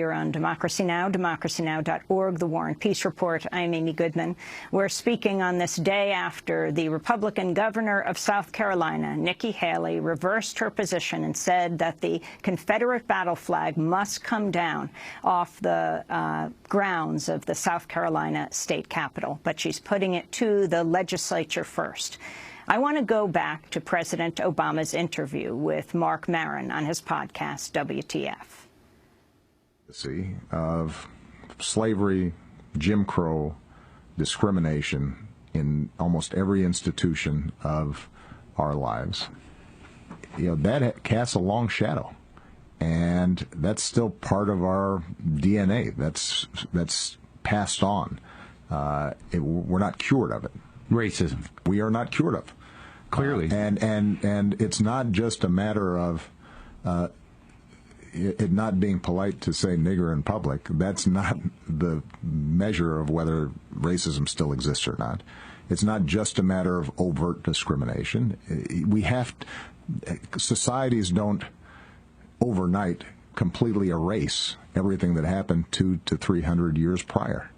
You're on Democracy Now!, democracynow.org, The War and Peace Report. I'm Amy Goodman. We're speaking on this day after the Republican governor of South Carolina, Nikki Haley, reversed her position and said that the Confederate battle flag must come down off the grounds of the South Carolina state capitol. But she's putting it to the legislature first. I want to go back to President Obama's interview with Mark Maron on his podcast, WTF. Of slavery, Jim Crow, discrimination in almost every institution of our lives. That casts a long shadow, and that's still part of our DNA. That's passed on. We're not cured of it. Racism. We are not cured of. Clearly. And it's not just a matter of it not being polite to say nigger in public. That's not the measure of whether racism still exists or not. It's not just a matter of overt discrimination. Societies don't overnight completely erase everything that happened 200 to 300 years prior.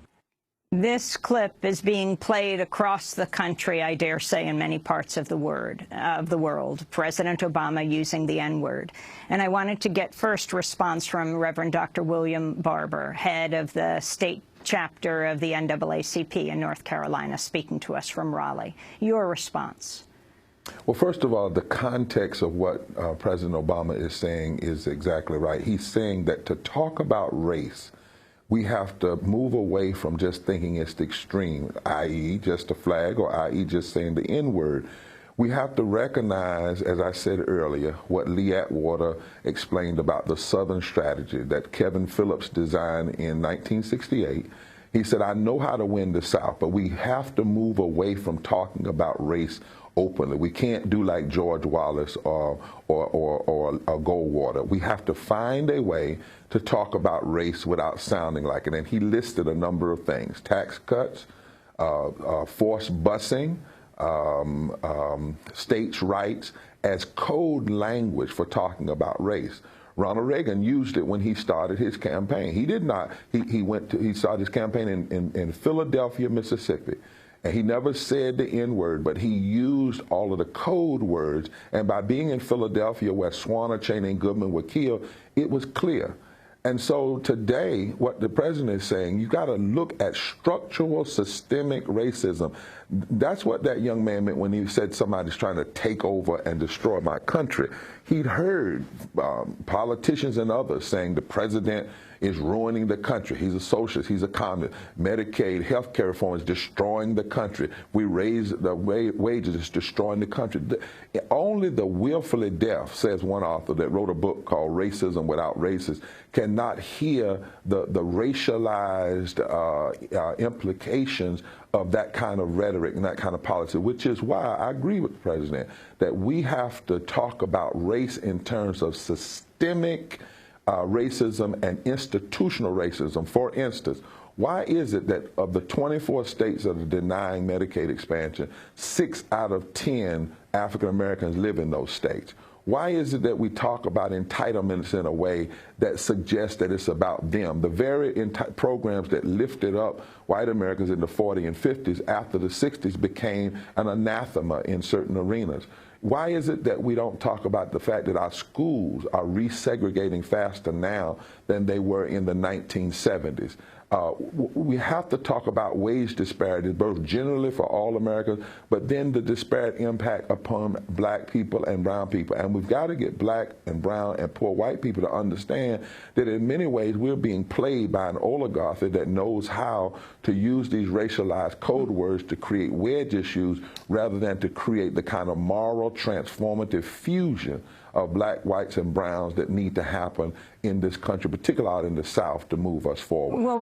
This clip is being played across the country, I dare say, in many parts of the world. President Obama using the N-word. And I wanted to get first response from Reverend Dr. William Barber, head of the state chapter of the NAACP in North Carolina, speaking to us from Raleigh. Your response? Well, first of all, the context of what President Obama is saying is exactly right. He's saying that to talk about race, we have to move away from just thinking it's the extreme, i.e. just a flag or i.e. just saying the N-word. We have to recognize, as I said earlier, what Lee Atwater explained about the Southern strategy that Kevin Phillips designed in 1968. He said, I know how to win the South, but we have to move away from talking about race openly. We can't do like George Wallace or Goldwater. We have to find a way to talk about race without sounding like it. And he listed a number of things: tax cuts, forced busing, states' rights as code language for talking about race. Ronald Reagan used it when he started his campaign. He did not. He started his campaign in Philadelphia, Mississippi. And he never said the N-word, but he used all of the code words. And by being in Philadelphia, where Swanner, Cheney, and Goodman were killed, it was clear. And so today, what the president is saying, you got to look at structural, systemic racism. That's what that young man meant when he said somebody's trying to take over and destroy my country. He'd heard politicians and others saying the president is ruining the country. He's a socialist. He's a communist. Medicaid, health care reform is destroying the country. We raise the wages, it's destroying the country. Only the willfully deaf, says one author that wrote a book called Racism Without Racists, cannot hear the racialized implications of that kind of rhetoric and that kind of policy, which is why I agree with the president that we have to talk about race in terms of systemic racism and institutional racism. For instance, why is it that of the 24 states that are denying Medicaid expansion, 6 out of 10 African Americans live in those states? Why is it that we talk about entitlements in a way that suggests that it's about them? The very programs that lifted up white Americans in the 40s and 50s after the 60s became an anathema in certain arenas. Why is it that we don't talk about the fact that our schools are resegregating faster now than they were in the 1970s? We have to talk about wage disparities, both generally for all Americans, but then the disparate impact upon black people and brown people. And we've got to get black and brown and poor white people to understand that in many ways we're being played by an oligarchy that knows how to use these racialized code words to create wedge issues rather than to create the kind of moral transformative fusion of black, whites, and browns that need to happen in this country, particularly out in the South, to move us forward. Well,